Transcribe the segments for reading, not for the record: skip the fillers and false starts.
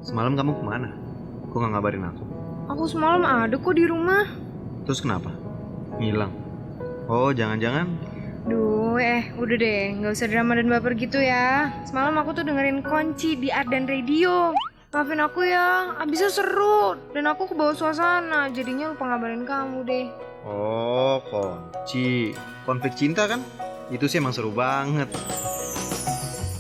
Semalam kamu kemana? Kok gak ngabarin aku? Aku semalam ada kok di rumah. Terus kenapa? Ngilang? Oh, jangan-jangan Duh, udah deh, gak usah drama dan baper gitu ya. Semalam aku tuh dengerin Kunci di Ardan Radio. Maafin aku ya, abisnya seru. Dan aku kebawa suasana, jadinya lupa ngabarin kamu deh. Oh, Kunci. Konflik cinta kan? Itu sih emang seru banget.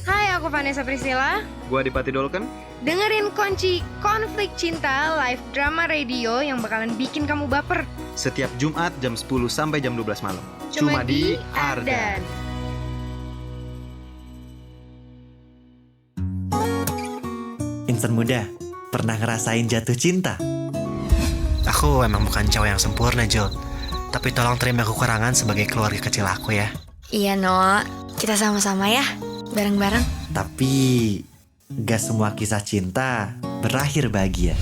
Hai, aku Vanessa Priscilla. Gua Adipati Dolken. Dengerin Kunci Konflik Cinta live drama radio yang bakalan bikin kamu baper. Setiap Jumat jam 10 sampai jam 12 malam. Cuma di Ardan. Insan muda, pernah ngerasain jatuh cinta? Aku emang bukan cowok yang sempurna, Jo. Tapi tolong terima kekurangan sebagai keluarga kecil aku ya. Iya, No. Kita sama-sama ya, bareng-bareng. Tapi gak semua kisah cinta berakhir bahagia.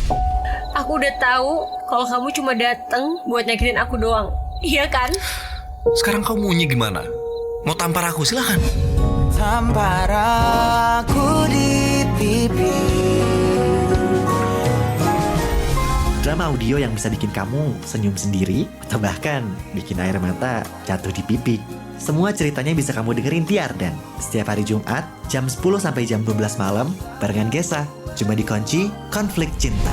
Aku udah tahu kalau kamu cuma dateng buat nyakitin aku doang. Iya kan? Sekarang kamu maunya gimana? Mau tampar aku? Silakan. Tampar aku di pipi. Drama audio yang bisa bikin kamu senyum sendiri atau bahkan bikin air mata jatuh di pipi. Semua ceritanya bisa kamu dengerin di Ardan setiap hari Jumat jam 10 sampai jam 12 malam barengan Gesa. Cuma di Kunci Konflik Cinta.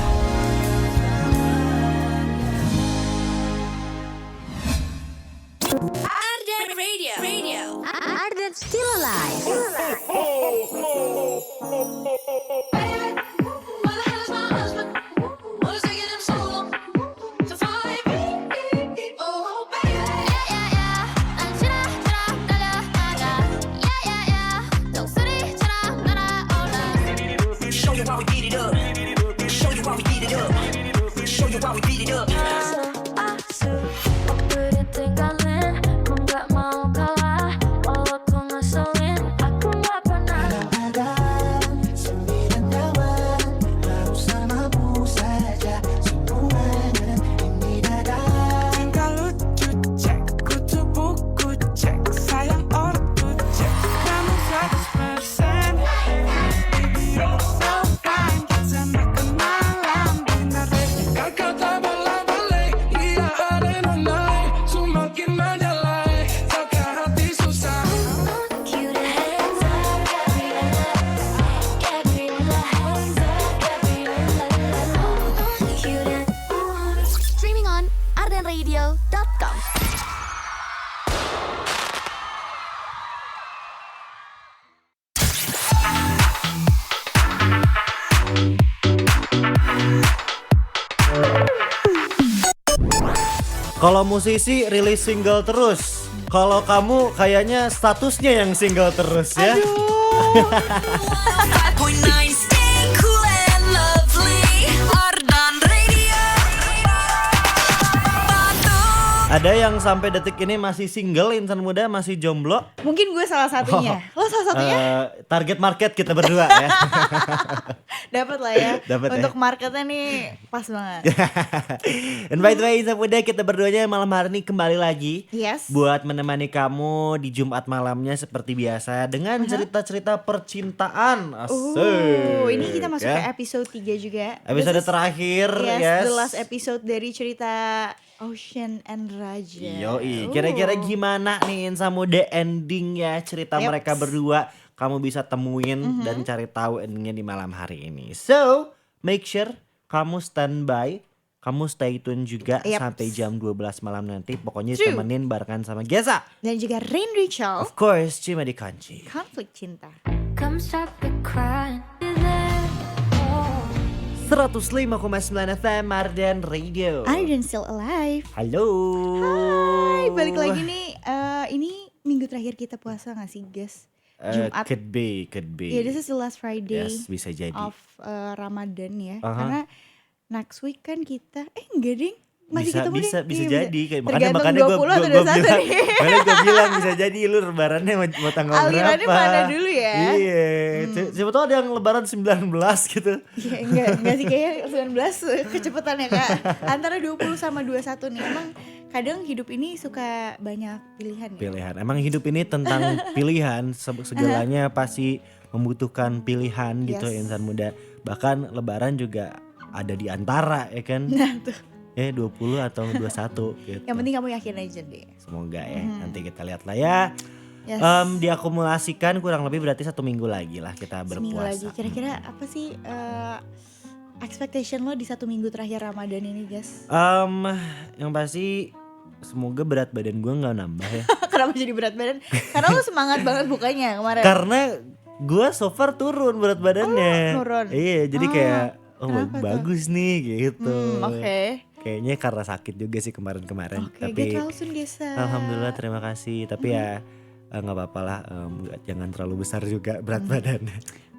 Ardan Radio. Ardan Still Alive. Streaming on ardanradio.com. Kalau musisi rilis single terus. Kalau kamu kayaknya statusnya yang single terus ya. Ada yang sampai detik ini masih single, insan muda masih jomblo. Mungkin gue salah satunya. Lo salah satunya? Target market kita berdua ya. Dapat lah ya. Dapet ya. Untuk marketnya nih pas banget. And by the way, insan muda, kita berduanya malam hari ini kembali lagi. Yes. Buat menemani kamu di Jumat malamnya seperti biasa dengan cerita-cerita percintaan. Asik. Ini kita masuk ya. ke episode 3 juga. Episode This is- terakhir, Yes, yes. the last episode dari cerita Ocean and Raja. Yoi, kira-kira gimana nih Insa Muda endingnya cerita Yeps. mereka berdua kamu bisa temuin dan cari tahu endingnya di malam hari ini. So, make sure kamu standby, kamu stay tune juga Yeps. sampai jam 12 malam nanti. Pokoknya True. temenin barengan sama Gesa. Dan juga Rain Rachel. Of course, cuma di Kunci. Konflik cinta. Come stop the crying. 105,9 FM Ardan Radio. Ardan Still Alive. Halo. Hai, balik lagi nih. Ini minggu terakhir kita puasa gak sih guys? Jumat. Could be. Yeah, this is the last Friday Yes, bisa jadi. of Ramadan ya. Aha. Karena next week kan kita enggak ding. Masih bisa ketemu bisa ding. bisa Iya, jadi kayak Tergantung makanya 20 atau 21 bilang, nih. makanya gue bilang bisa jadi lu lebarannya mau tanggal Alirannya berapa. mana dulu ya? Iya. Siapa tahu ada yang lebaran 19 gitu. Iya, enggak sih kayaknya 19 kecepatannya Kak. Antara 20 sama 21 nih. Emang kadang hidup ini suka banyak pilihan ya. Pilihan. Emang hidup ini tentang pilihan, segalanya pasti membutuhkan pilihan gitu Yes. insan muda. Bahkan lebaran juga ada di antara ya kan. Nah tuh, 20 atau 21 gitu. yang penting kamu yakin aja deh. Semoga ya, nanti kita lihat lah ya. Yes. Diakumulasikan kurang lebih berarti 1 minggu lagi lah kita Seminggu lagi. berpuasa. Kira-kira apa sih expectation lo di 1 minggu terakhir Ramadan ini, guys? Yang pasti semoga berat badan gue nggak nambah ya. Kenapa jadi berat badan? Karena lo semangat banget bukanya kemarin. Karena gue so far turun berat badannya. turun. Iya, jadi kayak kenapa tuh? bagus nih gitu. Oke. Kayaknya karena sakit juga sih kemarin-kemarin. Oke, Tapi get well soon, Gesa. alhamdulillah terima kasih. Tapi ya nggak apa-apa lah, jangan terlalu besar juga berat badannya.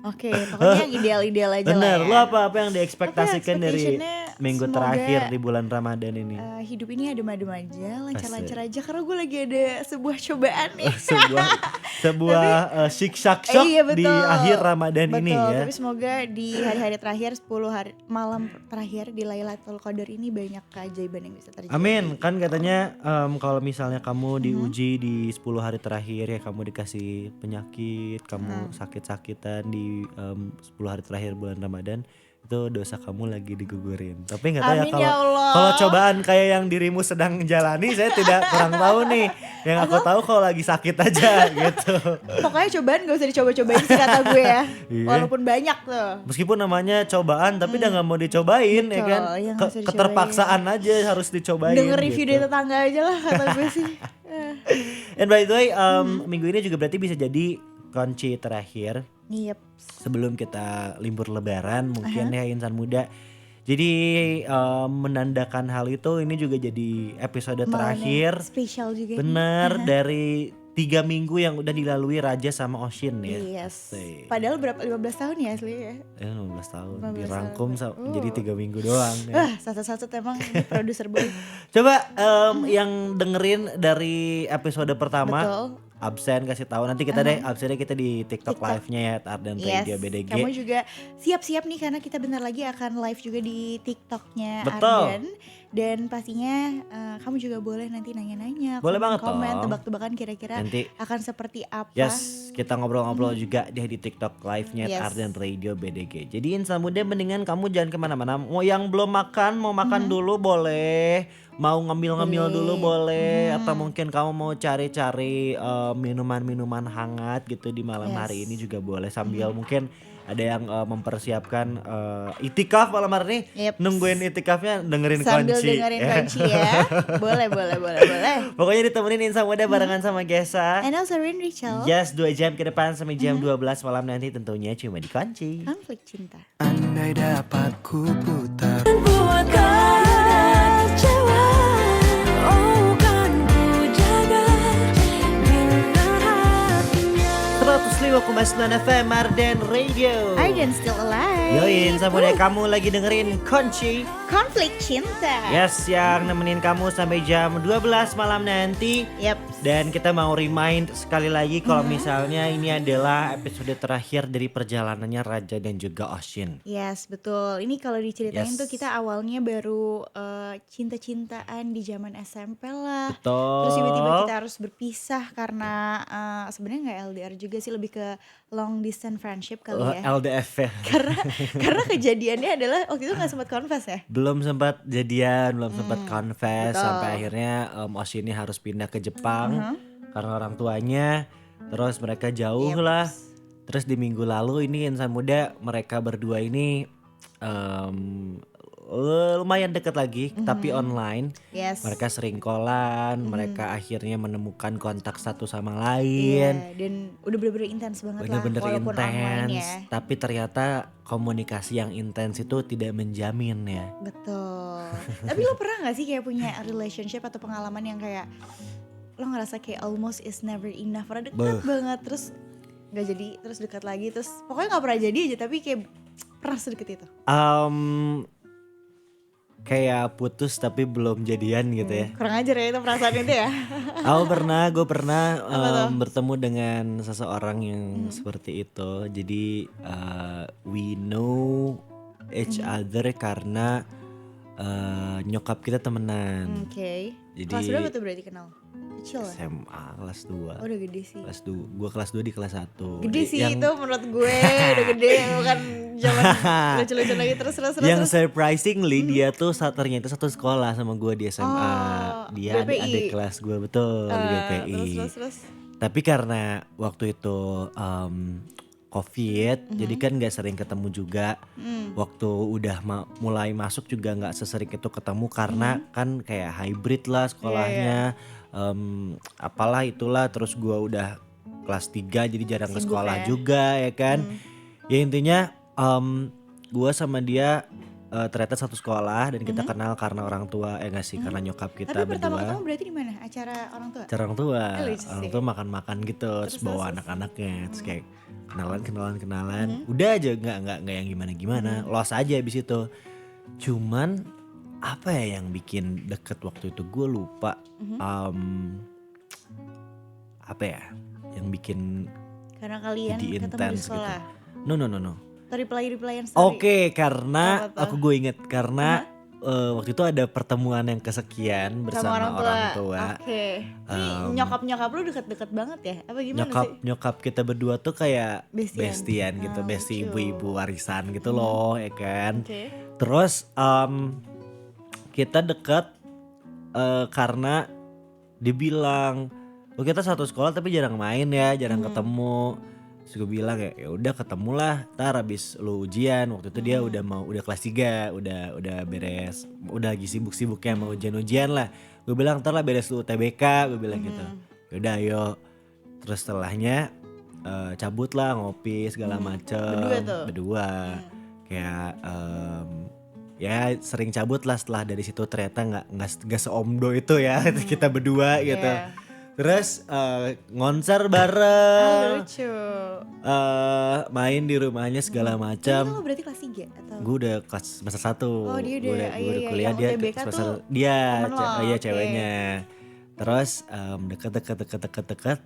Oke, pokoknya yang ideal-ideal aja Bener, lah ya. lo apa yang diekspektasikan dari Expectationnya minggu semoga, terakhir di bulan Ramadan ini? hidup ini adem-adem aja, lancar-lancar aja. Karena gue lagi ada sebuah cobaan nih. sebuah siksak shock Iya, di betul. akhir Ramadan Betul, ini ya. tapi semoga di hari-hari terakhir 10 hari malam terakhir di Lailatul Qadar ini banyak keajaiban yang bisa terjadi. Amin. Kan katanya kalau misalnya kamu diuji di 10 hari terakhir ya, kamu dikasih penyakit, kamu sakit-sakitan di 10 hari terakhir bulan Ramadan, itu dosa kamu lagi digugurin. Tapi nggak tahu ya Amin ya Allah. kalau cobaan kayak yang dirimu sedang jalani, saya tidak kurang tahu nih. Yang aku tahu kalau lagi sakit aja gitu. Pokoknya cobaan gak usah dicoba-cobain sih kata gue ya. Iya. Walaupun banyak tuh. Meskipun namanya cobaan, tapi udah nggak mau dicobain ya Betul, kan. ya nggak usah dicobain. Keterpaksaan aja harus dicobain. Denger review gitu. dari tetangga aja lah kata gue sih. And by the way, minggu ini juga berarti bisa jadi kunci terakhir Yep. sebelum kita libur lebaran mungkin ya insan muda. Jadi menandakan hal itu, ini juga jadi episode terakhir Spesial juga. bener dari 3 minggu yang udah dilalui Raja sama Oshin ya. Yes. Asik. Padahal berapa 15 tahun ya asli ya. 15 tahun 15 dirangkum tahun. jadi 3 minggu doang ya. Wah, satu-satu emang ini produser boy. Coba yang dengerin dari episode pertama Betul. absen kasih tahu, nanti kita deh absennya kita di TikTok, TikTok. live-nya ya Ardan Yes. Radio BDG. Kamu juga siap-siap nih karena kita bentar lagi akan live juga di TikToknya Betul. Ardan. Dan pastinya kamu juga boleh nanti nanya-nanya, Boleh banget komen, dong. tebak-tebakan kira-kira Nanti akan seperti apa. yes, kita ngobrol-ngobrol juga deh di TikTok live-nya Yes. Ardan Radio BDG. Jadi insan muda mendingan kamu jangan kemana-mana. Mau yang belum makan, mau makan dulu boleh. Mau ngemil-ngemil Boleh. dulu boleh. Atau mungkin kamu mau cari-cari minuman-minuman hangat gitu di malam Yes. hari ini juga boleh. Sambil mungkin ada yang mempersiapkan itikaf malam hari ini. Yep. Nungguin itikafnya dengerin Sambil kunci. dengerin kunci ya. Boleh. Pokoknya ditemenin insan muda barengan sama Gesa. And also Rin Rachel. Yes, 2 jam ke depan sampai jam 12 malam nanti tentunya cuma di kunci. Konflik cinta. Andai dapat ku putar Buat kecewa, oh kan ku jaga dengan hatinya. 105,9 FM Arden Radio. Ardan still alive. Yoin, sama kamu lagi dengerin Kunci. Konflik cinta. Yes, yang nemenin kamu sampai jam 12 malam nanti. Yep. Dan kita mau remind sekali lagi kalau misalnya ini adalah episode terakhir dari perjalanannya Raja dan juga Oshin. Yes, betul. Ini kalau diceritain Yes. tuh kita awalnya baru cinta-cintaan di zaman SMP lah. Betul. Terus tiba-tiba kita harus berpisah karena sebenarnya nggak LDR juga sih, lebih ke long distance friendship kali ya. LDF ya. Karena kejadiannya adalah waktu itu nggak sempat confess ya. Belum sempat jadian, belum sempat confess, betul. sampai akhirnya Oshin ini harus pindah ke Jepang karena orang tuanya. Terus mereka jauh Yep. lah. Terus di minggu lalu ini insan muda mereka berdua ini lumayan deket lagi, tapi online. Yes. Mereka sering callan, mereka akhirnya menemukan kontak satu sama lain. Iya, dan udah bener-bener intens banget Bener-bener lah walaupun online intens, ya. tapi ternyata komunikasi yang intens itu tidak menjamin ya. Betul. Tapi lo pernah gak sih kayak punya relationship atau pengalaman yang kayak lo ngerasa kayak almost is never enough, pernah deket banget terus gak jadi, terus dekat lagi, terus pokoknya gak pernah jadi aja tapi kayak pernah sedekat itu. Kayak putus tapi belum jadian gitu ya. Kurang ajar ya itu perasaan itu ya. Gue pernah bertemu dengan seseorang yang seperti itu. Jadi we know each other karena nyokap kita temenan. Oke. Jadi Kelas berapa tuh berarti kenal? Kecil lah. SMA kelas 2. Oh udah gede sih. Gue kelas 2 di kelas 1. Gede sih itu menurut gue udah gede, bukan zaman lucu-lucu lagi terus. Yang surprisingly dia tuh ternyata satu sekolah sama gue di SMA. Oh, Dia BPI. adik kelas gue betul di BPI. Terus. Tapi karena waktu itu COVID, jadi kan gak sering ketemu juga. Waktu udah mulai masuk juga gak sesering itu ketemu karena kan kayak hybrid lah sekolahnya. Apalah itulah, terus gua udah kelas 3 jadi jarang ke Sibuk sekolah ya. juga ya kan. Ya intinya gua sama dia ternyata satu sekolah dan kita kenal karena orang tua, enggak sih, karena nyokap kita Tapi pertama berdua. ketemu berarti di mana? Acara orang tua? Cara orang tua, lucu orang sih. tua makan-makan gitu, terus bawa terus. anak-anaknya, terus kayak kenalan, udah aja nggak yang gimana, los aja abis itu. Cuman apa ya yang bikin deket waktu itu gue lupa, apa ya yang bikin Karena kalian jadi ketemu di intens gitu. sekolah. No. Atau reply-replyan story. Oke, karena Apa tuh? gue inget karena waktu itu ada pertemuan yang kesekian bersama Sama orang tua. Oke. Ini nyokap-nyokap lu deket-deket banget ya? Apa gimana sih? Nyokap kita berdua tuh kayak Bestian. bestian gitu, Oh, besti lucu. ibu-ibu warisan gitu loh, ya kan. Oke. Terus kita deket karena dibilang, oh kita satu sekolah tapi jarang main ya, jarang ketemu. Terus gue bilang ya udah ketemulah, ntar abis lu ujian. Waktu itu dia udah kelas 3, udah beres, udah lagi sibuk-sibuknya mau ujian lah. Gue bilang ntar lah beres lu UTBK, gue bilang gitu. Yaudah ayo. Terus setelahnya cabut lah ngopi segala macem. Berdua tuh? Berdua. Kayak ya sering cabut lah, setelah dari situ ternyata nggak seomdo itu ya kita berdua gitu. Iya. Terus ngonser Ah, bareng, lucu. main di rumahnya segala Itu macam. lu berarti kelas 3 atau? Gue udah kelas semester 1. Oh, dia udah, Gue iya, kuliah, yang dia UTBK semester tuh dia temen lo, iya oke. ceweknya. Terus deket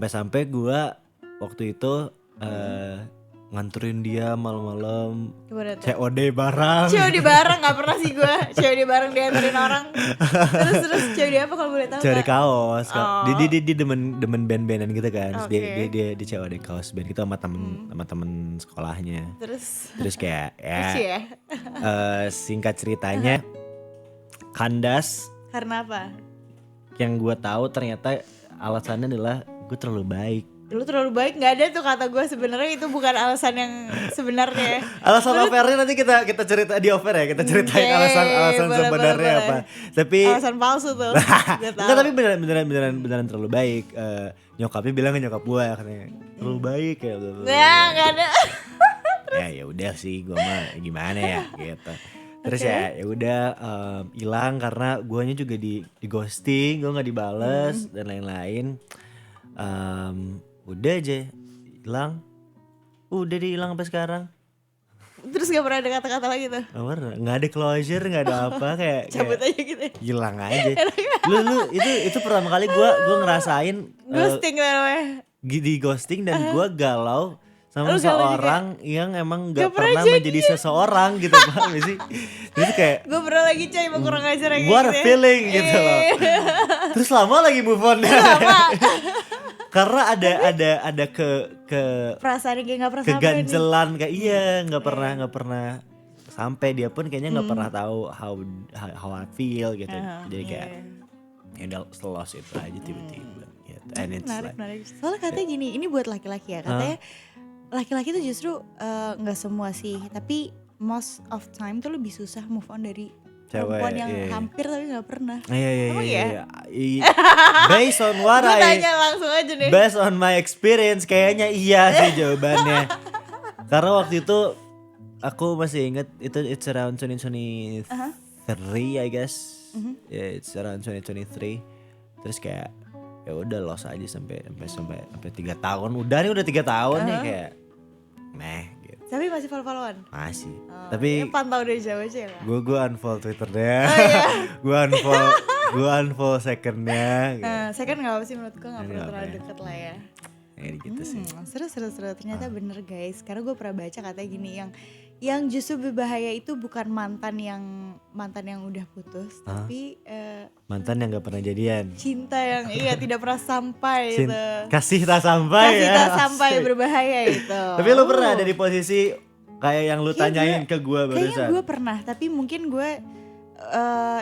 sampai gue waktu itu nganterin dia malam-malam Gimana tuh? COD bareng. COD bareng gak pernah sih gue. COD bareng diantarin orang. Terus COD apa kalau boleh tahu? COD Kak? kaos. Oh. Dia demen band-bandan gitu kan. Terus Oke. dia COD kaos band gitu sama temen sekolahnya. Terus Kayak lucu ya? singkat ceritanya kandas. Karena apa? Yang gue tahu ternyata alasannya adalah gue terlalu baik. Lu terlalu baik, nggak ada tuh kata gue sebenarnya itu bukan alasan yang sebenarnya. Alasan offernya nanti kita cerita di offer ya, kita ceritain Oke, alasan boleh, sebenarnya boleh. apa. Tapi Alasan palsu tuh. Gua tahu. enggak, tapi beneran terlalu baik. Nyokapnya bilang ke nyokap gue katanya terlalu baik ya. Nah, nggak ada. Ya udah sih, gue mah gimana ya gitu. Terus ya udah hilang karena guanya juga di ghosting, gue nggak dibales dan lain-lain. Udah aja hilang, udah hilang sampai sekarang. Terus gak pernah ada kata-kata lagi tuh. Nggak ada closure, nggak ada apa, kayak Cabut aja gitu. hilang aja. Lu itu pertama kali gue ngerasain Ghosting lah namanya. di ghosting dan gue galau sama Lu galau seorang yang emang Gak nggak pernah pernah menjadi seseorang gitu, paham gak sih? Jadi kayak Gue pernah lagi coy mau kurang ajar kayak what a gitu ya. feeling gitu loh. Terus lama lagi move on. Karena ada ke Perasaan kayak gak pernah sampai nih. keganjelan kayak nggak pernah sampai, dia pun kayaknya nggak pernah tahu how I feel gitu. Jadi kayak ya udah selos itu aja tiba-tiba gitu. And it's like Menarik. Soalnya katanya gini, ini buat laki-laki ya. Katanya laki-laki tuh justru nggak semua sih, tapi most of time tuh lebih susah move on dari cewek, perempuan yang iya. hampir tapi nggak pernah. Iya. Emang ya? Based on what Gue tanya langsung aja deh. based on my experience kayaknya iya sih jawabannya. Karena waktu itu aku masih inget itu it's around 2023 I guess. Yeah, it's around 2023. Terus kayak ya udah lost aja sampai 3 tahun. Udah 3 tahun nih kayak gitu. Tapi masih follow-followan. Masih. Oh, Tapi ya pantau dari jauh aja ya Kak? gue unfollow Twitternya. iya. gue unfollow secondnya. Gitu. Second gak apa sih menurut gue gak perlu Nggak terlalu apa ya. deket lah ya. Kayak gitu sih. Seru. Ternyata bener guys. Karena gue pernah baca katanya gini, Yang justru berbahaya itu bukan mantan yang udah putus, Hah? tapi Mantan yang gak pernah jadian. cinta yang tidak pernah sampai Cin- itu. Kasih tak sampai Kasih ya. tak sampai Asik. berbahaya itu. Tapi lu pernah ada di posisi kayak yang lu Kayaknya tanyain ke gue Kayaknya barusan? gue pernah, tapi mungkin gue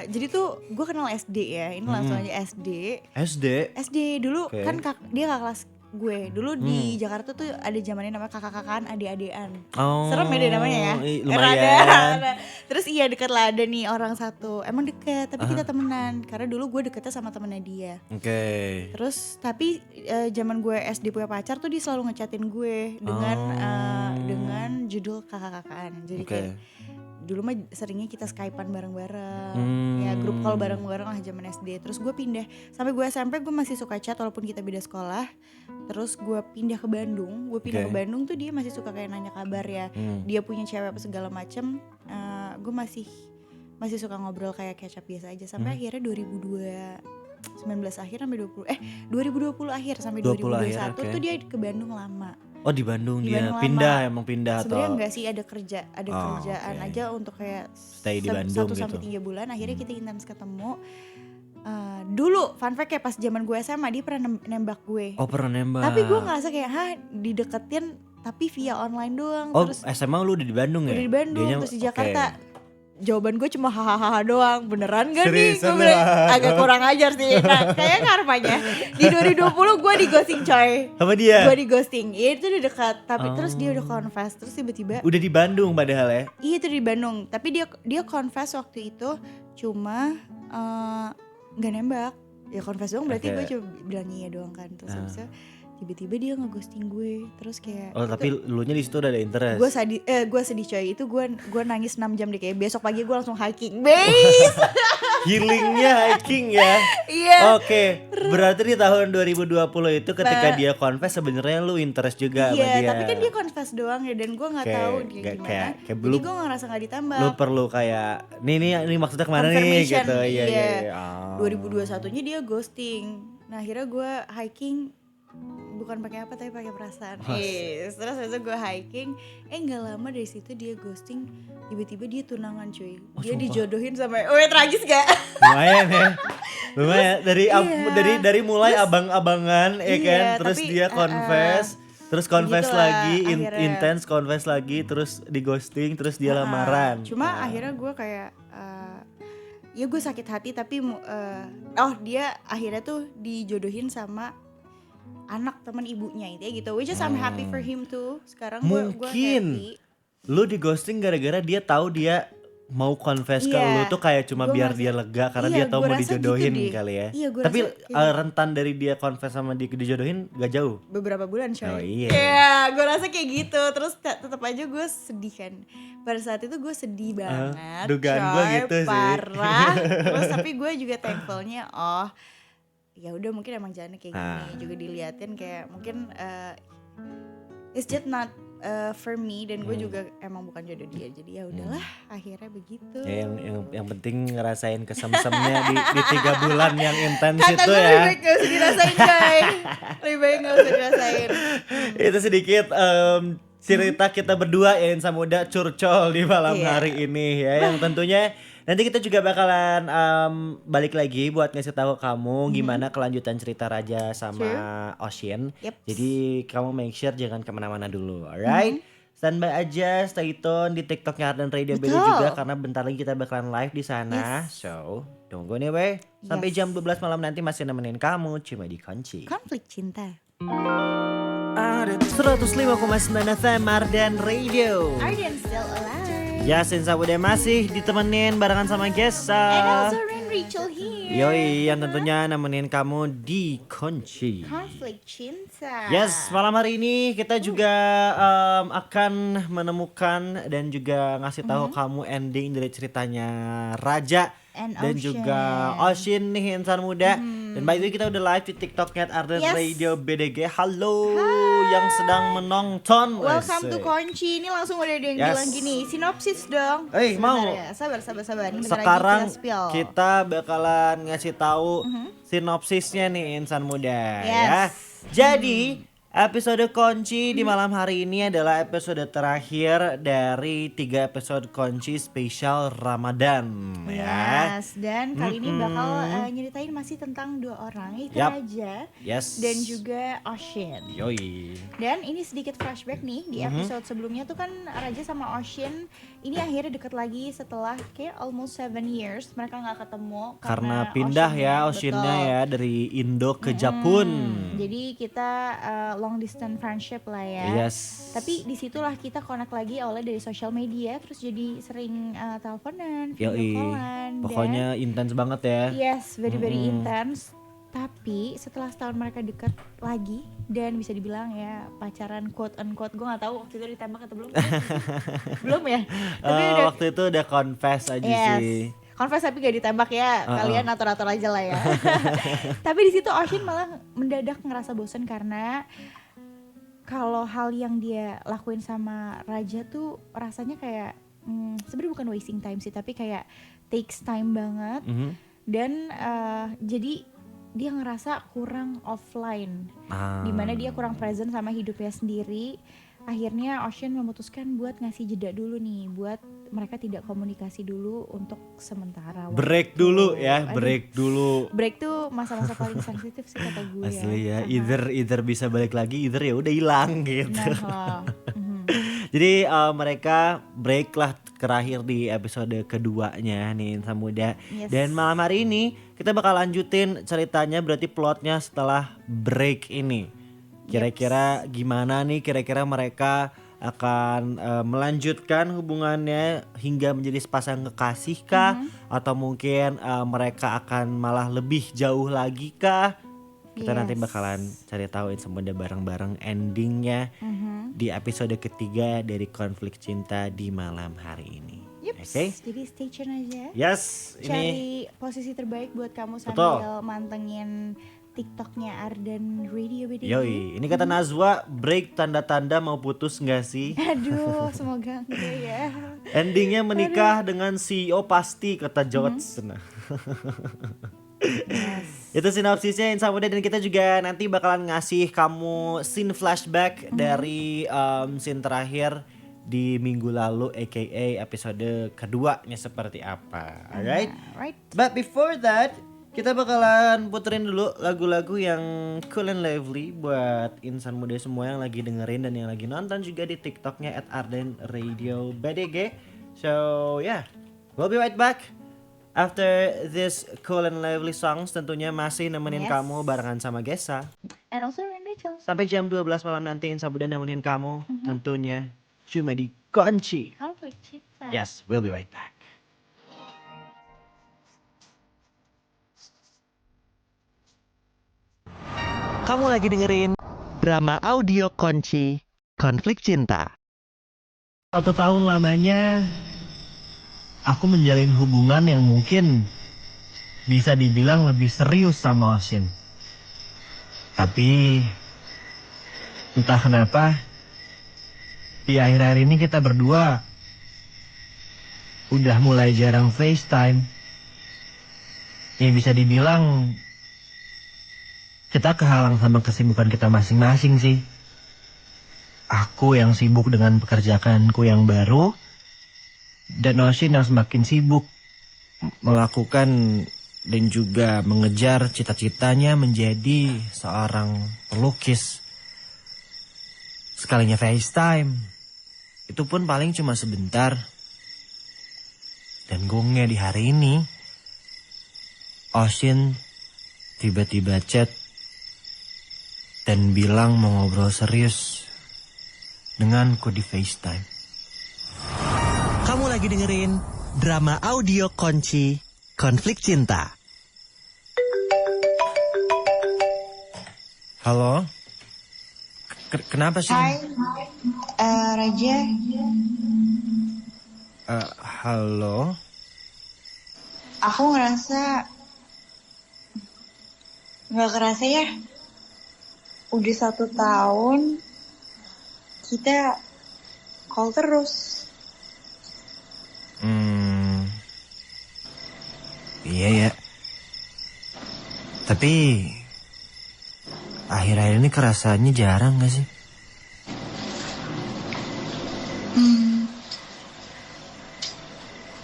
jadi tuh gue kenal SD ya, ini langsung aja SD. SD? Dulu Oke. kan dia kakak kelas gue. Dulu di Jakarta tuh ada zamannya namanya kakak-kakaan, adik-adikan. Oh, Serem ya deh namanya ya. lumayan. Rada. Terus iya deket lah, ada nih orang satu. Emang deket, tapi kita temenan. Karena dulu gue deketnya sama temennya dia. Oke. Terus tapi zaman gue SD punya pacar tuh dia selalu ngechatin gue dengan judul kakak-kakaan. Jadi Oke. kayak dulu mah seringnya kita skypean bareng-bareng, Hmm. ya grup call bareng-bareng lah zaman SD. Terus gue pindah sampai gue SMP gue masih suka chat walaupun kita beda sekolah. Terus gue pindah ke Bandung, Oke. ke Bandung tuh dia masih suka kayak nanya kabar ya. Dia punya cewek apa segala macem. Gue masih suka ngobrol kayak catch up biasa aja sampai akhirnya 2019 akhir sampai 2020 akhir sampai 20 2021 akhir, oke. tuh dia ke Bandung lama. Oh di Bandung Di dia Bandung pindah lama. emang pindah Sebenarnya atau enggak sih, ada kerjaan oke. aja untuk kayak Stay di Bandung 1 sampai gitu. 3 bulan. Akhirnya kita intens ketemu. Dulu fun fact kayak pas zaman gue SMA dia pernah nembak gue. Oh pernah nembak. Tapi gue ngerasa kayak dideketin tapi via online doang. Oh Terus SMA lu udah di Bandung ya? udah di Bandung, Dianya- terus di oke. Jakarta. Jawaban gue cuma hahaha doang. Beneran gak nih? Seriusan Gue bilang lu? agak kurang ajar sih. Nah kayaknya karmanya di 2020 gue di ghosting coy. Sama dia? Gue di ghosting. Iya itu udah dekat. Tapi terus dia udah confess. Terus tiba-tiba Udah di Bandung padahal ya? iya itu di Bandung. Tapi dia confess waktu itu cuma nggak nembak. Ya confess doang berarti Oke. gue cuma bilang iya doang kan. Terus habis itu tiba-tiba dia ngeghosting gue. Terus kayak Oh tapi lu nya di situ udah ada interest. gue sedih coy. Itu gue nangis 6 jam deh, kayak besok pagi gue langsung hiking. Base. Healingnya hiking ya. Iya. Oke, berarti di tahun 2020 itu ketika dia confess sebenarnya lu interest juga sama Iya, dia. tapi kan dia confess doang ya, dan gue nggak Oke, tahu dia kayak- gimana. kayak Jadi belum- gue ngerasa nggak ditambah. Lu perlu kayak ini maksudnya kemana nih Confirmation, gitu. Iya iya. iya. Oh. 2021-nya dia ghosting. Nah akhirnya gue hiking bukan pakai apa tapi pakai perasaan. Terus habis itu gue hiking, nggak lama dari situ dia ghosting. Tiba-tiba dia tunangan cuy. Dia dijodohin sama, tragis gak? Lumayan ya. Lumayan Iya. dari mulai abang-abangan ya Iya, kan, terus tapi, dia confess, terus confess begitulah lagi, akhirnya. intens confess lagi, terus di ghosting, terus dia lamaran. Cuma akhirnya gue kayak ya gue sakit hati tapi dia akhirnya tuh dijodohin sama anak teman ibunya itu ya gitu. Which is I'm happy for him too. Sekarang gue Mungkin happy. lu di ghosting gara-gara dia tahu dia mau confess ke Iya. lu tuh kayak cuma Gua biar ngerasa- dia lega karena iya, dia tahu gua mau rasa dijodohin gitu deh. kali ya. Iya, gua Tapi rasa kayak rentan dari dia confess sama dia dijodohin gak jauh. Beberapa bulan coy. Oh, iya. Kayak gue rasa kayak gitu. Terus tetap aja gue sedih kan. Pada saat itu gue sedih banget. dugaan coy, gua gitu sih. Parah. Terus tapi gue juga thankfulnya ya udah mungkin emang jalannya kayak gini. Juga diliatin kayak mungkin it's just not for me, dan gue juga emang bukan jodoh dia. Jadi ya udahlah akhirnya begitu. Ya, yang penting ngerasain kesemsemnya di 3 bulan yang intens Kata itu gue ya. lebih baik gak usah dirasain coy. Lebih baik gak usah dirasain. Itu sedikit cerita kita berdua ya Insan Muda curcol di malam Iya. hari ini ya, yang tentunya nanti kita juga bakalan balik lagi buat ngasih tahu kamu gimana kelanjutan cerita Raja sama Ocean. Yep. Jadi kamu make sure jangan kemana-mana dulu, alright? Standby aja, stay tune di TikToknya Ardan Radio Beda Betul. juga karena bentar lagi kita bakalan live di sana. Yes. So don't go anywhere. Sampai Yes. jam 12 malam nanti masih nemenin kamu cuma di Kunci. Konflik cinta. 105,9 FM Ardan Radio. Arden still alive. Yasin Sabude masih ditemenin barengan sama And Gesa. also Ren Rachel here. Yoi, yang tentunya nemenin kamu di Kunci. Konflik cinta. Yes, malam hari ini kita juga akan menemukan dan juga ngasih tahu kamu ending dari ceritanya Raja And dan Ocean. juga Ocean nih Insan Muda. Dan by the way kita udah live di TikToknya Ardan Yes. Radio BDG. Halo yang sedang menonton. Welcome to Asik. Kunci. Ini langsung udah ada yang Yes. bilang gini, sinopsis dong. Eh, Sebentar mau. ya. Sabar. Ini bentar Sekarang lagi kita spill. kita bakalan ngasih tahu sinopsisnya nih Insan Muda ya. Yes. Jadi Episode kunci di malam hari ini adalah episode terakhir dari 3 episode kunci spesial Ramadan ya. Yes, dan kali ini bakal nyeritain masih tentang 2 orang, yaitu Yap. Raja Yes. dan juga Ocean. Yoi. Dan ini sedikit flashback nih, di episode sebelumnya tuh kan Raja sama Ocean ini akhirnya deket lagi setelah kayak almost 7 years mereka nggak ketemu Karena pindah ya Oceannya betul. ya dari Indo ke Jepun. Jadi kita long distance friendship lah ya. Yes. Tapi disitulah kita connect lagi oleh dari social media, terus jadi sering teleponan, video Yoi. callan. Pokoknya intens banget ya. Yes, very intense. Tapi setelah setahun mereka dekat lagi dan bisa dibilang ya pacaran quote unquote, gue nggak tahu waktu itu ditembak atau belum. Belum ya. Tapi udah Waktu itu udah confess aja sih. Confess tapi gak ditembak ya. Kalian atur-atur aja lah ya. Tapi di situ Ocean malah mendadak ngerasa bosan karena kalau hal yang dia lakuin sama Raja tuh rasanya kayak sebenarnya bukan wasting time sih, tapi kayak takes time banget. Dan jadi dia ngerasa kurang offline, dimana dia kurang present sama hidupnya sendiri. Akhirnya Ocean memutuskan buat ngasih jeda dulu nih, buat mereka tidak komunikasi dulu untuk sementara waktu. Break dulu ya, Aduh, break dulu. break tuh masa-masa paling sensitif sih kata gue. Asli ya, Aha. either bisa balik lagi, either ya udah hilang gitu. Nah, Jadi mereka break lah terakhir di episode keduanya nih Insan Muda. Yes. Dan malam hari ini kita bakal lanjutin ceritanya, berarti plotnya setelah break ini. Kira-kira gimana nih, kira-kira mereka akan melanjutkan hubungannya hingga menjadi sepasang kekasih kah? Atau mungkin mereka akan malah lebih jauh lagi kah? Kita nanti bakalan cari tahu Insan Muda bareng-bareng endingnya di episode ketiga dari Konflik Cinta di malam hari ini. Yups, Oke? jadi stay tune aja. Yes, ini Cari posisi terbaik buat kamu Betul. sambil mantengin TikToknya Ardan Radio BDG. Yoi, ini kata Nazwa, break tanda-tanda mau putus gak sih? Aduh, semoga enggak ya. Endingnya menikah dengan CEO pasti, kata George. Nah. Itu sinopsisnya Insan Muda, dan kita juga nanti bakalan ngasih kamu scene flashback dari scene terakhir di minggu lalu, aka episode keduanya seperti apa. Alright? Right. But before that, kita bakalan puterin dulu lagu-lagu yang cool and lively buat Insan Muda semua yang lagi dengerin dan yang lagi nonton juga di TikToknya @Ardan Radio BDG. So yeah, we'll be right back after this cool and lively songs. Tentunya masih nemenin kamu barengan sama Gesa. And also Rachel. Sampai jam 12 malam nanti Insan Muda nemenin kamu tentunya cuma di Kunci. Konflik Cinta. Yes, we'll be right back. Kamu lagi dengerin drama audio Kunci Konflik Cinta. 1 tahun lamanya aku menjalin hubungan yang mungkin bisa dibilang lebih serius sama Ocean. Tapi entah kenapa di akhir-akhir ini kita berdua udah mulai jarang FaceTime. Ya bisa dibilang kita kehalang sama kesibukan kita masing-masing sih. Aku yang sibuk dengan pekerjaanku yang baru, dan Ocean yang semakin sibuk melakukan dan juga mengejar cita-citanya menjadi seorang pelukis. Sekalinya FaceTime, itu pun paling cuma sebentar. Dan gongnya di hari ini, Ocean tiba-tiba chat dan bilang mau ngobrol serius denganku di FaceTime. Kamu lagi dengerin drama audio Kunci Konflik Cinta. Halo? Kenapa sih? Hai, Raja. Halo? Aku ngerasa nggak kerasa ya. Udah 1 tahun kita call terus. Iya ya. Tapi akhir-akhir ini kerasanya jarang gak sih?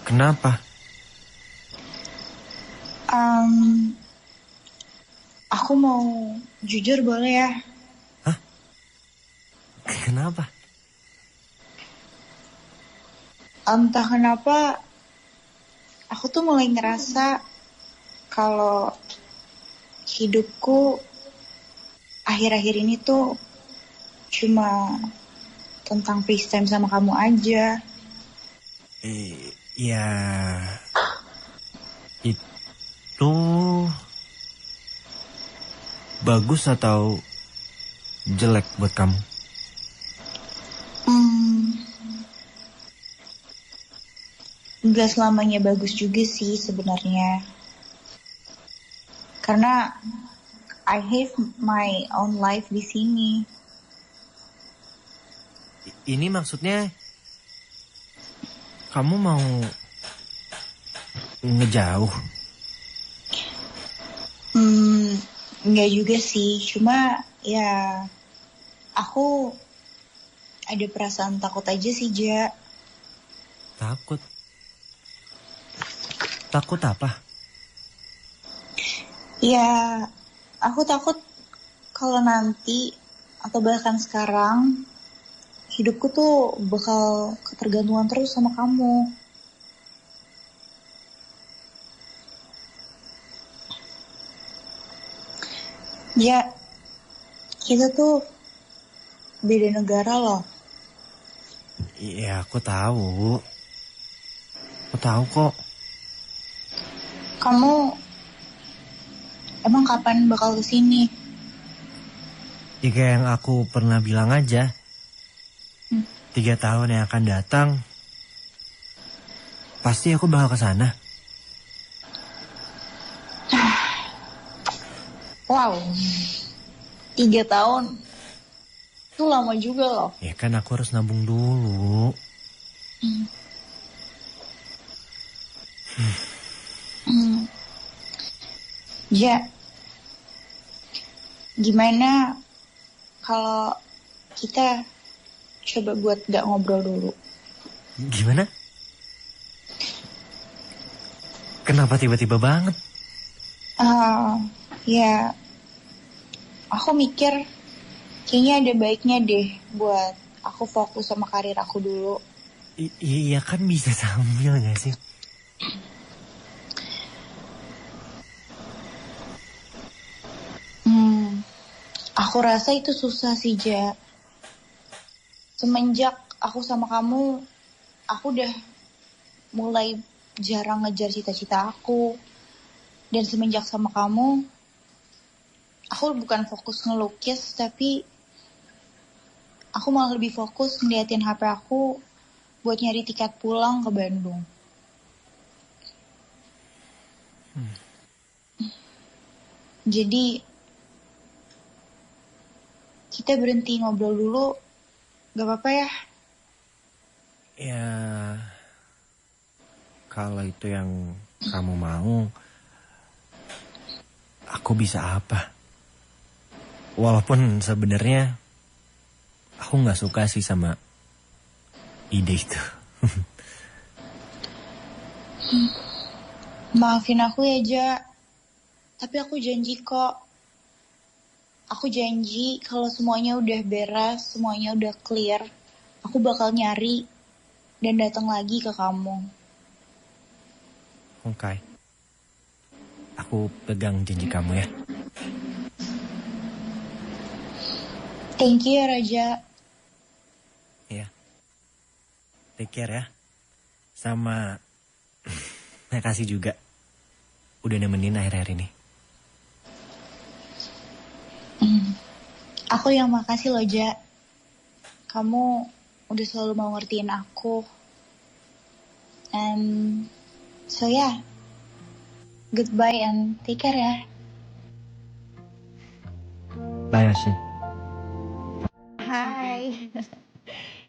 Kenapa? Aku mau jujur boleh ya? Kenapa? Entah kenapa aku tuh mulai ngerasa kalau hidupku akhir-akhir ini tuh cuma tentang FaceTime sama kamu aja. Ya, itu bagus atau jelek buat kamu? Gak selamanya bagus juga sih sebenarnya. Karena I have my own life di sini. Ini maksudnya kamu mau ngejauh? Enggak juga sih, cuma ya aku ada perasaan takut aja sih, Ja. Takut? Takut apa? Ya, aku takut kalau nanti atau bahkan sekarang hidupku tuh bakal ketergantungan terus sama kamu. Ya, kita tuh beda negara loh. Iya, aku tahu. Aku tahu kok. Kamu emang kapan bakal kesini? Ya kayak yang aku pernah bilang aja. 3 tahun yang akan datang, pasti aku bakal kesana. Wow, 3 tahun. Itu lama juga loh. Ya kan aku harus nabung dulu. Ja, gimana kalau kita coba buat gak ngobrol dulu? Gimana? Kenapa tiba-tiba banget? Ya, aku mikir kayaknya ada baiknya deh buat aku fokus sama karir aku dulu. Iya kan bisa sambil gak sih? Aku rasa itu susah sih, Ja. Semenjak aku sama kamu, aku udah mulai jarang ngejar cita-cita aku. Dan semenjak sama kamu, aku bukan fokus ngelukis, tapi aku malah lebih fokus ngeliatin HP aku buat nyari tiket pulang ke Bandung. Jadi, kita berhenti ngobrol dulu, gak apa-apa ya? Ya, kalau itu yang kamu mau, aku bisa apa? Walaupun sebenarnya aku nggak suka sih sama ide itu. Maafin aku ya, Ja. Tapi aku janji kok. Aku janji kalau semuanya udah beres, semuanya udah clear, aku bakal nyari dan datang lagi ke kamu. Oke. Aku pegang janji kamu ya. Thank you ya, Raja. Iya. Take care ya. Sama makasih juga udah nemenin akhir-akhir ini. Aku yang makasih loh, Ja. Kamu udah selalu mau ngertiin aku. And so yeah, goodbye and take care ya. Bye, Asin. Hai.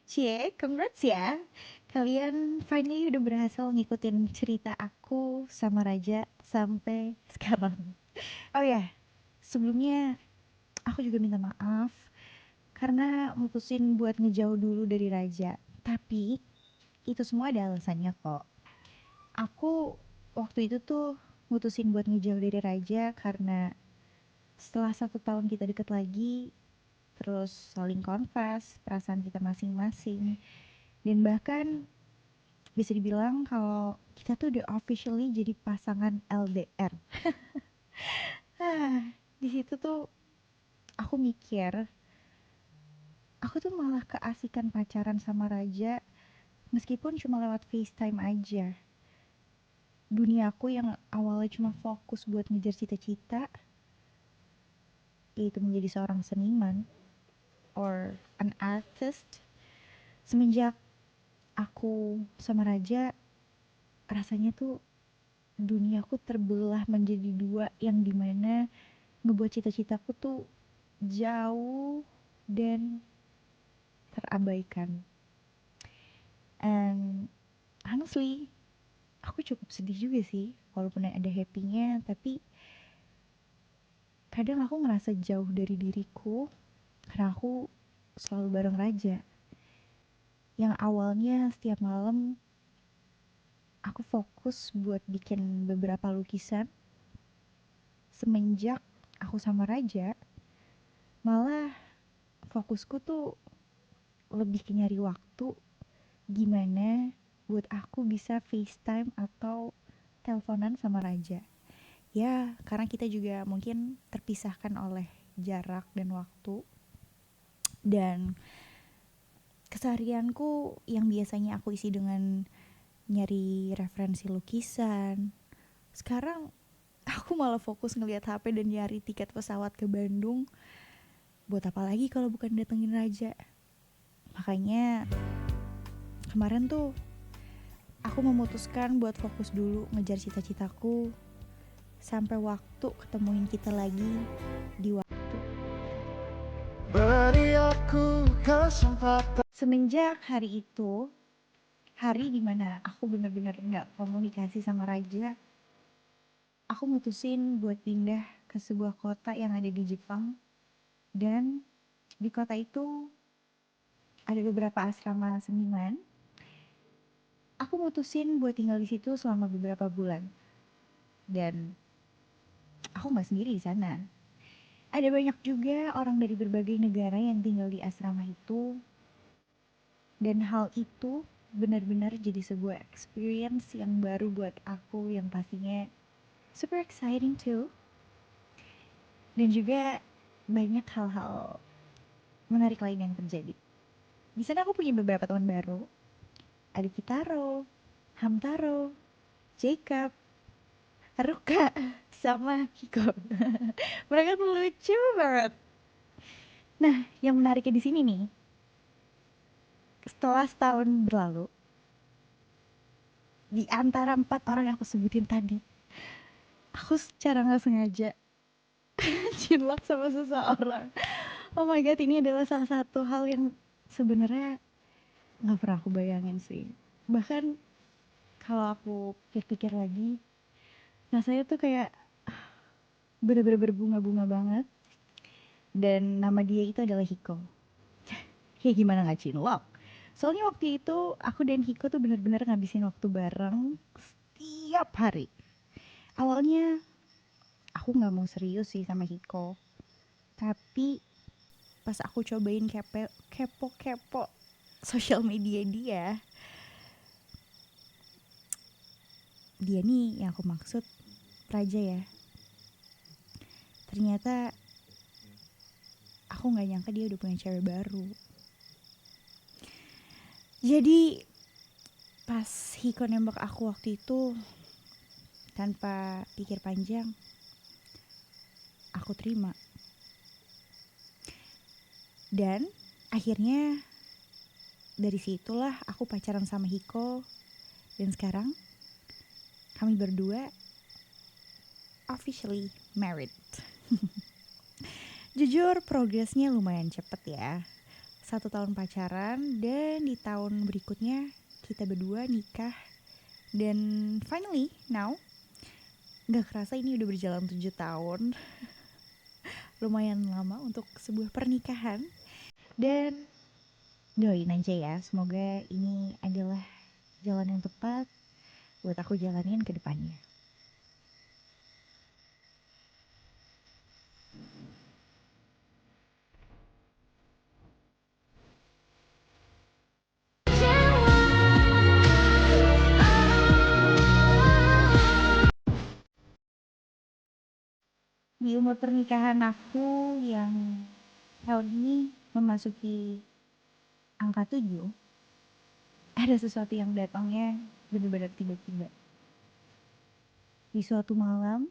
Cie, congrats ya. Kalian finally udah berhasil ngikutin cerita aku sama Raja sampai sekarang. Oh ya, sebelumnya aku juga minta maaf karena mutusin buat ngejauh dulu dari Raja. Tapi itu semua ada alasannya kok. Aku waktu itu tuh mutusin buat ngejauh dari Raja karena setelah 1 tahun kita deket lagi, terus saling confess perasaan kita masing-masing, dan bahkan bisa dibilang kalau kita tuh udah officially jadi pasangan LDR. Di situ tuh aku mikir, aku tuh malah keasikan pacaran sama Raja meskipun cuma lewat FaceTime aja. Dunia aku yang awalnya cuma fokus buat ngejar cita-cita, yaitu menjadi seorang seniman or an artist, semenjak aku sama Raja, rasanya tuh duniaku terbelah menjadi dua, yang dimana ngebuat cita-citaku tuh jauh dan terabaikan. And honestly, aku cukup sedih juga sih, walaupun ada happy-nya, tapi kadang aku ngerasa jauh dari diriku karena aku selalu bareng Raja. Yang awalnya setiap malam aku fokus buat bikin beberapa lukisan, semenjak aku sama Raja, malah fokusku tuh lebih ke nyari waktu gimana buat aku bisa FaceTime atau teleponan sama Raja. Ya, karena kita juga mungkin terpisahkan oleh jarak dan waktu. Dan keseharianku yang biasanya aku isi dengan nyari referensi lukisan, sekarang aku malah fokus ngelihat HP dan nyari tiket pesawat ke Bandung. Buat apa lagi kalau bukan datengin Raja? Makanya kemarin tuh aku memutuskan buat fokus dulu ngejar cita-citaku sampai waktu ketemuin kita lagi di waktu. Beri aku kesempatan. Semenjak hari itu, hari dimana aku benar-benar nggak komunikasi sama Raja, aku mutusin buat pindah ke sebuah kota yang ada di Jepang. Dan di kota itu ada beberapa asrama seniman. Aku mutusin buat tinggal di situ selama beberapa bulan. Dan aku nggak sendiri di sana. Ada banyak juga orang dari berbagai negara yang tinggal di asrama itu. Dan hal itu benar-benar jadi sebuah experience yang baru buat aku, yang pastinya super exciting too. Dan juga banyak hal-hal menarik lain yang terjadi. Di sana aku punya beberapa teman baru. Ada Kitaro, Hamtaro, Jacob, Haruka, sama Hiko. Mereka tuh lucu banget. Nah, yang menariknya di sini nih, setelah setahun berlalu, di antara 4 orang yang aku sebutin tadi, aku secara nggak sengaja cinlok sama seseorang. Oh my god, ini adalah salah satu hal yang sebenarnya nggak pernah aku bayangin sih. Bahkan kalau aku pikir-pikir lagi, rasanya tuh kayak bener-bener berbunga-bunga banget. Dan nama dia itu adalah Hiko. Ya gimana gak cinlok? Soalnya waktu itu aku dan Hiko tuh bener-bener ngabisin waktu bareng setiap hari. Awalnya aku gak mau serius sih sama Hiko. Tapi pas aku cobain kepo-kepo sosial media dia nih yang aku maksud Raja ya. Ternyata aku gak nyangka dia udah punya cewek baru. Jadi pas Hiko nembak aku waktu itu, tanpa pikir panjang, aku terima. Dan akhirnya dari situlah aku pacaran sama Hiko. Dan sekarang kami berdua officially married. Jujur progresnya lumayan cepet ya. 1 tahun pacaran dan di tahun berikutnya kita berdua nikah. Dan finally now, gak kerasa ini udah berjalan 7 tahun. lumayan lama untuk sebuah pernikahan. Dan doain aja ya, semoga ini adalah jalan yang tepat buat aku jalanin ke depannya. Di umur pernikahan aku yang tahun ini memasuki angka 7, ada sesuatu yang datangnya benar-benar tiba-tiba. Di suatu malam,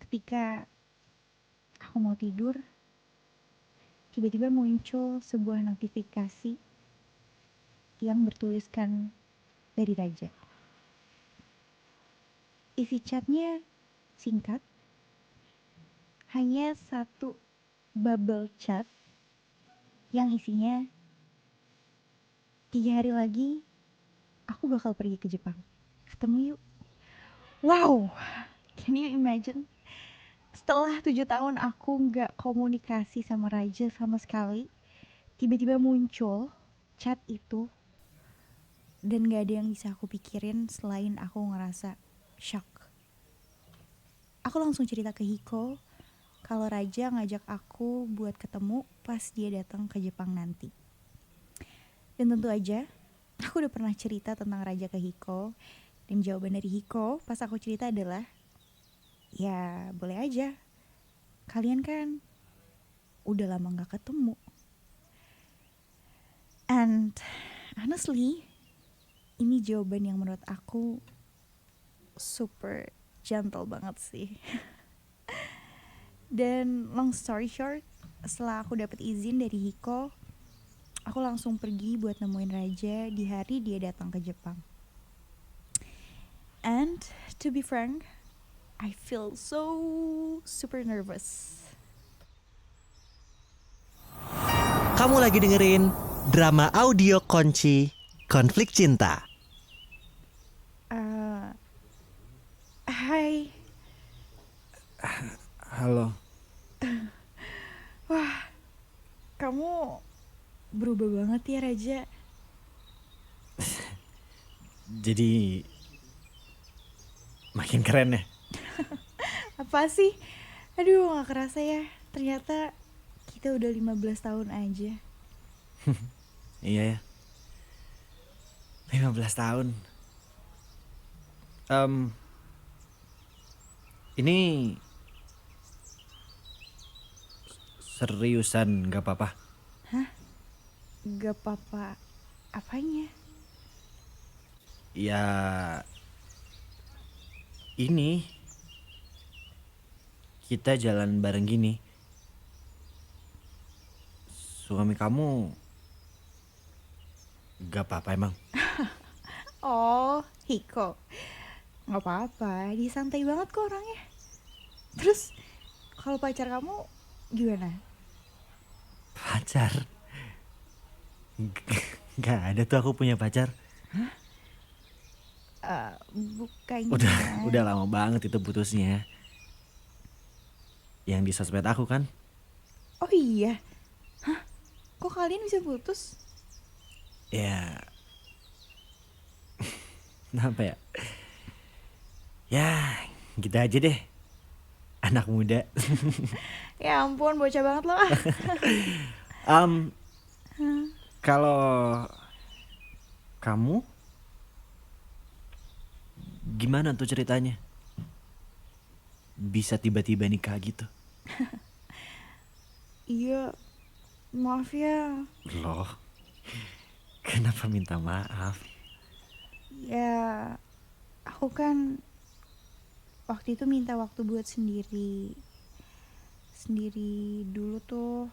ketika aku mau tidur, tiba-tiba muncul sebuah notifikasi yang bertuliskan dari Raja. Isi chatnya singkat, hanya satu bubble chat yang isinya 3 hari lagi aku bakal pergi ke Jepang. Ketemu yuk. Wow, can you imagine? Setelah 7 tahun aku gak komunikasi sama Raja sama sekali, tiba-tiba muncul chat itu, dan gak ada yang bisa aku pikirin selain aku ngerasa shock. Aku langsung cerita ke Hiko kalau Raja ngajak aku buat ketemu pas dia datang ke Jepang nanti. Dan tentu aja, aku udah pernah cerita tentang Raja ke Hiko, dan jawaban dari Hiko pas aku cerita adalah, ya boleh aja, kalian kan udah lama gak ketemu. And honestly, ini jawaban yang menurut aku super gentle banget sih. Dan long story short, setelah aku dapat izin dari Hiko, aku langsung pergi buat nemuin Raja di hari dia datang ke Jepang. And to be frank, I feel so super nervous. Kamu lagi dengerin drama audio Konci Konflik Cinta. Hai. Halo. Wah, kamu berubah banget ya Raja. Jadi makin keren ya. Apa sih? Aduh, gak kerasa ya. Ternyata kita udah 15 tahun aja. Iya ya. 15 tahun. Ini seriusan gak apa-apa? Hah? Gak apa-apa apanya? Ya ini kita jalan bareng gini. Suami kamu gak apa-apa emang? Oh, Hiko. Gak apa-apa, dia santai banget kok orangnya. Terus kalau pacar kamu gimana? Pacar? Gak ada tuh aku punya pacar. Bukannya. Udah lama banget itu putusnya. Yang di sosmed aku kan? Oh iya. Hah? Kok kalian bisa putus? Ya. Kenapa ya? Ya, gitu aja deh. Anak muda. Ya ampun, bocah banget loh. Kalau kamu gimana tuh ceritanya? Bisa tiba-tiba nikah gitu? Iya, maaf ya. Loh, kenapa minta maaf? Ya, aku kan waktu itu minta waktu buat sendiri dulu tuh.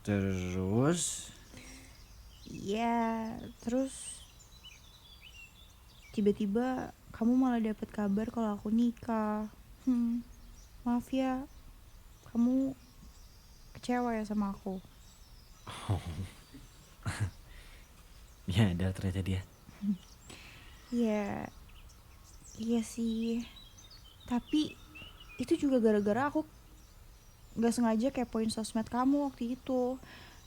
Terus? Ya, terus tiba-tiba kamu malah dapet kabar kalau aku nikah. Maaf ya, kamu kecewa ya sama aku. Ya ada ternyata dia. Ya, iya sih. Tapi itu juga gara-gara aku gak sengaja kepoin sosmed kamu waktu itu.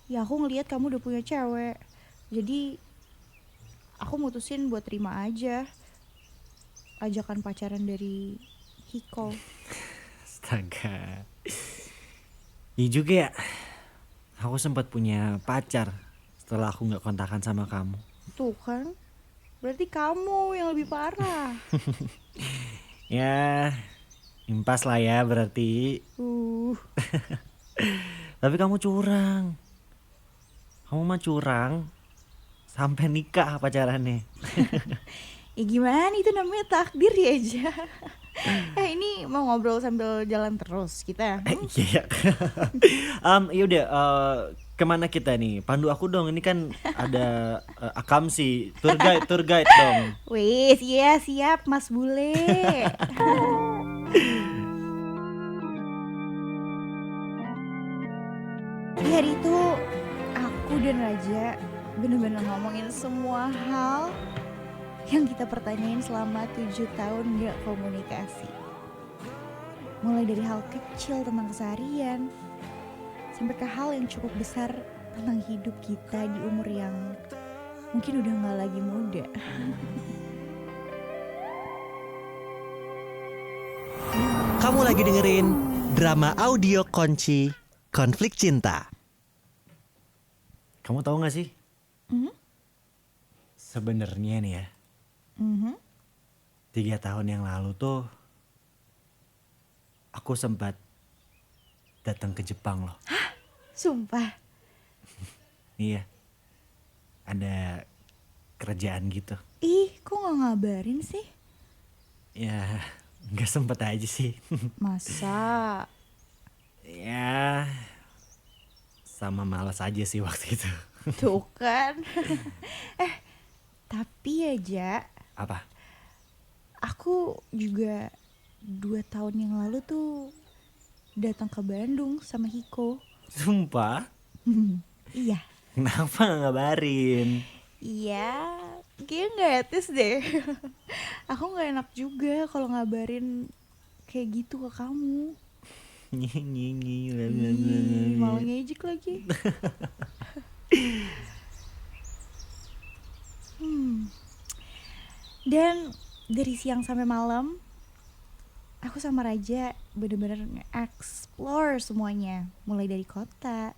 Ya aku ngeliat kamu udah punya cewek. Jadi aku mutusin buat terima aja ajakan pacaran dari Hiko. Astaga. Iya juga ya. Aku sempat punya pacar setelah aku nggak kontakan sama kamu. Tuh kan, berarti kamu yang lebih parah. Ya, impas lah ya berarti. Tapi kamu curang. Kamu mah curang sampai nikah pacarannya. Ya gimana, itu namanya takdir ya aja. Ini mau ngobrol sambil jalan terus kita. Iya. Yaudah, kemana kita nih? Pandu aku dong. Ini kan ada Akam sih, tour guide dong. Wih, iya siap Mas Bule. Di hari itu aku dan Raja bener-bener ngomongin semua hal yang kita pertanyain selama 7 tahun gak komunikasi. Mulai dari hal kecil tentang keseharian sampai ke hal yang cukup besar tentang hidup kita di umur yang mungkin udah gak lagi muda. Kamu lagi dengerin drama audio Kunci Konflik Cinta. Kamu tahu gak sih? Sebenarnya nih ya, 3 tahun yang lalu tuh aku sempat datang ke Jepang loh. Hah? Sumpah? Iya, ada kerjaan gitu. Ih, kok gak ngabarin sih? Ya, gak sempet aja sih. Masa? Ya, sama malas aja sih waktu itu. Tuh kan. Tapi aja Apa? aku juga 2 tahun yang lalu tuh datang ke Bandung sama Hiko. Sumpah? Iya. Kenapa gak ngabarin? Iya, kayaknya gak etis deh. Aku gak enak juga kalau ngabarin kayak gitu ke kamu. Ih, malah ngejek lagi. Dan dari siang sampai malam aku sama Raja bener-bener nge-explore semuanya, mulai dari kota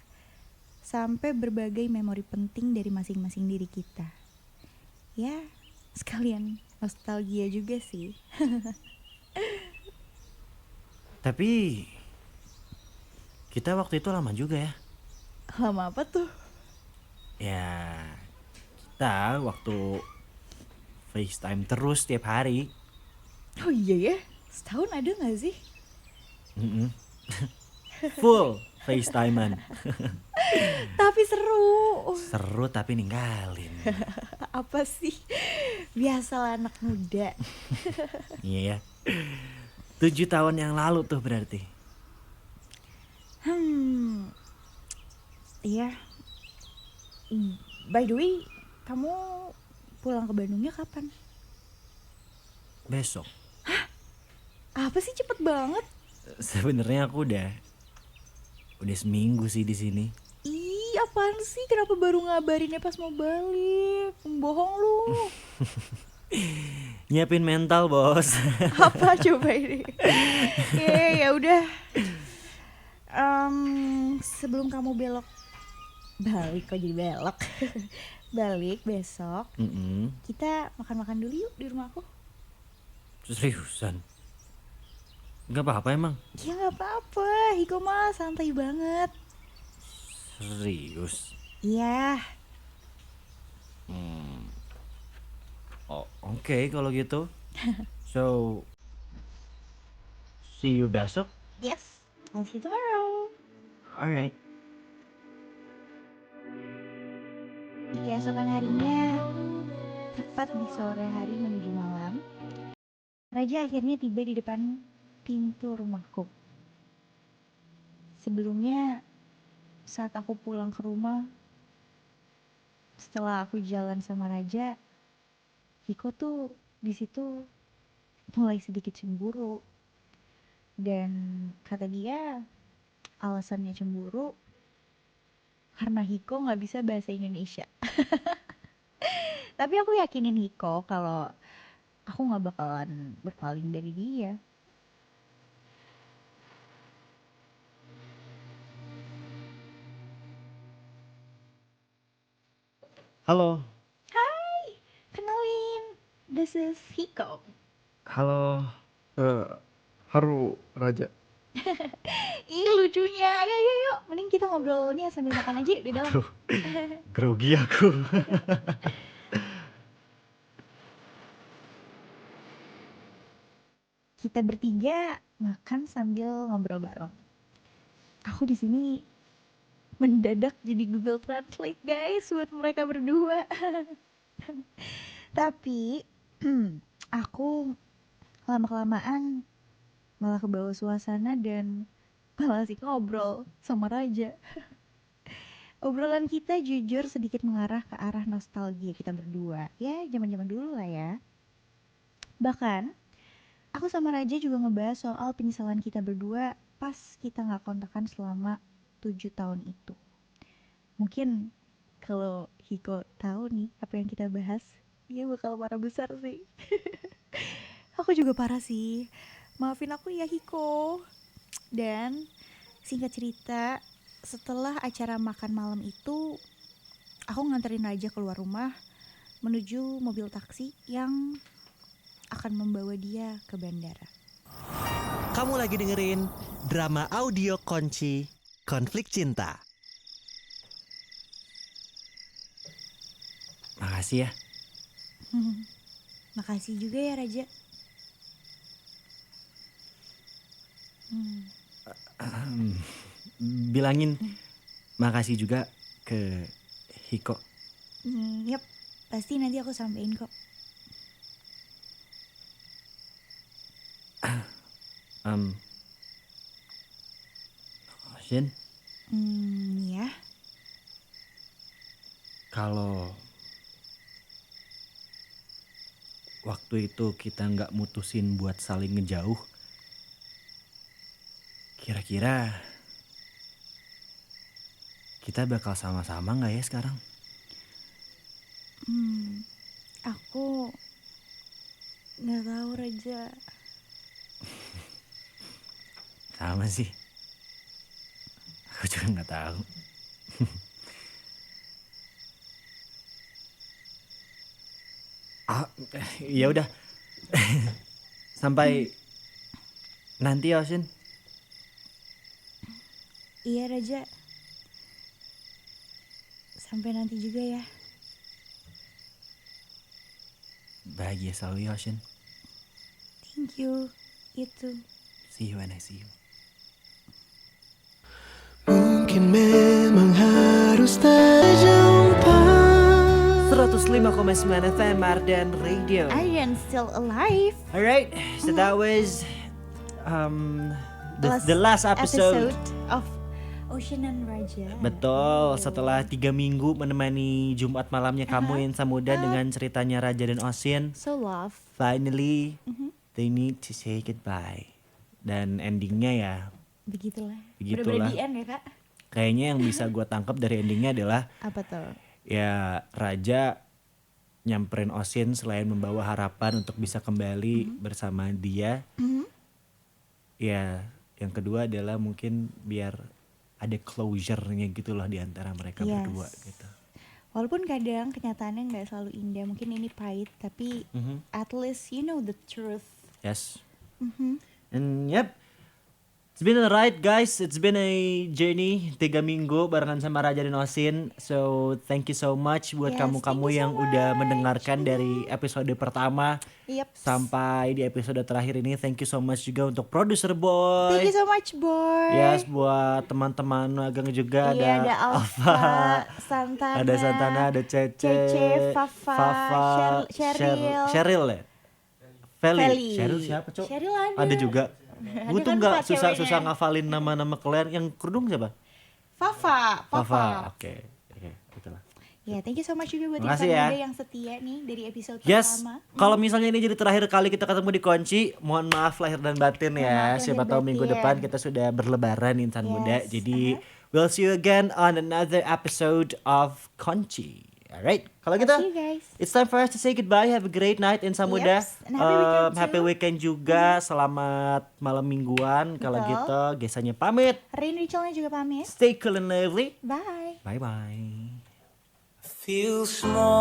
sampai berbagai memori penting dari masing-masing diri kita. Ya, sekalian nostalgia juga sih. Tapi kita waktu itu lama juga ya. Lama apa tuh? Ya, kita waktu FaceTime terus tiap hari. Oh iya ya, setahun ada gak sih? Full FaceTimean. Tapi seru. Seru tapi ninggalin. Apa sih? Biasalah anak muda. Iya ya. 7 tahun yang lalu tuh berarti. Iya. By the way, kamu pulang ke Bandungnya kapan? Besok. Apa sih cepet banget? Sebenarnya aku udah seminggu sih di sini. Ih, apaan sih? Kenapa baru ngabarinnya pas mau balik? Bohong lu. Nyiapin mental, Bos. Apa coba ini? Ya udah. Sebelum kamu balik kok jadi belok. Balik besok. Kita makan-makan dulu yuk di rumahku. Seriusan? Gak apa-apa emang? Ya gak apa-apa, Hiko mah santai banget. Serius? Iya. Oh, oke kalau gitu. So, see you besok. Yes, I'll see you tomorrow. Alright. Keesokan harinya, tepat di sore hari menuju malam, Raja akhirnya tiba di depan pintu rumahku. Sebelumnya, saat aku pulang ke rumah, setelah aku jalan sama Raja, Hiko tuh di situ mulai sedikit cemburu. Dan kata dia alasannya cemburu karena Hiko nggak bisa bahasa Indonesia. Tapi aku yakinin Hiko kalau aku nggak bakalan berpaling dari dia. Halo. Hai, kenalin, this is Hiko. Halo. Haru Raja. Ih lucunya, ayo yuk yuk, mending kita ngobrolnya sambil makan aja di dalam. Aduh, grogi aku. Kita bertiga makan sambil ngobrol bareng. Aku di sini mendadak jadi Google Translate guys buat mereka berdua. Tapi aku lama-kelamaan malah kebawa suasana dan malah sih ngobrol sama Raja. Obrolan kita jujur sedikit mengarah ke arah nostalgia kita berdua. Ya, zaman-zaman dulu lah ya. Bahkan, aku sama Raja juga ngebahas soal penyesalan kita berdua pas kita gak kontakan selama 7 tahun itu. Mungkin kalau Hiko tahu nih apa yang kita bahas, dia bakal marah besar sih. Aku juga parah sih. Maafin aku ya Hiko. Dan singkat cerita, setelah acara makan malam itu, aku nganterin Raja keluar rumah menuju mobil taksi yang akan membawa dia ke bandara. Kamu lagi dengerin drama audio Konci Konflik Cinta. Makasih ya. Makasih juga ya Raja. Bilangin makasih juga ke Hiko. Yap, pasti nanti aku sampein kok. Shin, Ya. kalau waktu itu kita nggak mutusin buat saling ngejauh, kira-kira kita bakal sama-sama nggak ya sekarang? Aku nggak tahu Raja. Sama sih. Aku juga nggak tahu. Ya udah. Sampai nanti ya, Shin. Iya Raja. Sampai nanti juga ya. Bahagia selalu ya, Shin. Thank you. Itu. See you when I see you. Mungkin memang harus terjumpa. 105,9 FM Ardan Radio. Aryan still alive. Alright, so that was the last episode. Of Ocean and Raja. Betul, setelah 3 minggu menemani Jumat malamnya kamu Insa Muda dengan ceritanya Raja dan Osin. So love. Finally, they need to say goodbye. Dan endingnya ya Begitulah. Begitulah. Bener-bener di end ya kak. kayaknya yang bisa gue tangkap dari endingnya adalah Apa tuh? ya Raja nyamperin Osin selain membawa harapan untuk bisa kembali bersama dia. Ya yang kedua adalah mungkin biar ada closure-nya gitu loh di antara mereka berdua gitu. Walaupun kadang kenyataannya nggak selalu indah, mungkin ini pahit, tapi at least you know the truth. Yes. And yep, it's been alright guys. It's been a journey 3 minggu barengan sama Raja dan Osin. So thank you so much buat Yes, kamu-kamu thank you so yang udah much. mendengarkan dari episode pertama Yep. sampai di episode terakhir ini. Thank you so much juga untuk producer boy. Thank you so much boy. Yes, buat teman-teman magang juga Iya, ada Alfa, Santana, ada Santana, ada Cece, Fafa, Cheryl ya? Feli. Feli. Cheryl siapa, Cok? Cheryl ada. Ada juga. Ada Gue tuh kan nggak empat ceweknya. susah ngafalin nama-nama kalian. Yang kerudung siapa? Fafa. Oke, itulah. Ya, thank you so much juga buat Makasih Insan ya. Muda yang setia nih dari episode Yes, pertama. kalau misalnya ini jadi terakhir kali kita ketemu di Kunci, mohon maaf lahir dan batin Mohon ya. maaf lahir Siapa dan tahu minggu batin. depan kita sudah berlebaran Insan Muda. Yes, Jadi we'll see you again on another episode of Kunci. Alright, kalau gitu, See you guys. it's time for us to say goodbye. Have a great night Insan Muda. Yeps, and happy weekend too. Happy weekend juga. Selamat malam mingguan. Kalau Betul. gitu, Gesanya pamit. Rain Rachelnya juga pamit. Stay cool and lively. Bye. Bye bye. Feel small.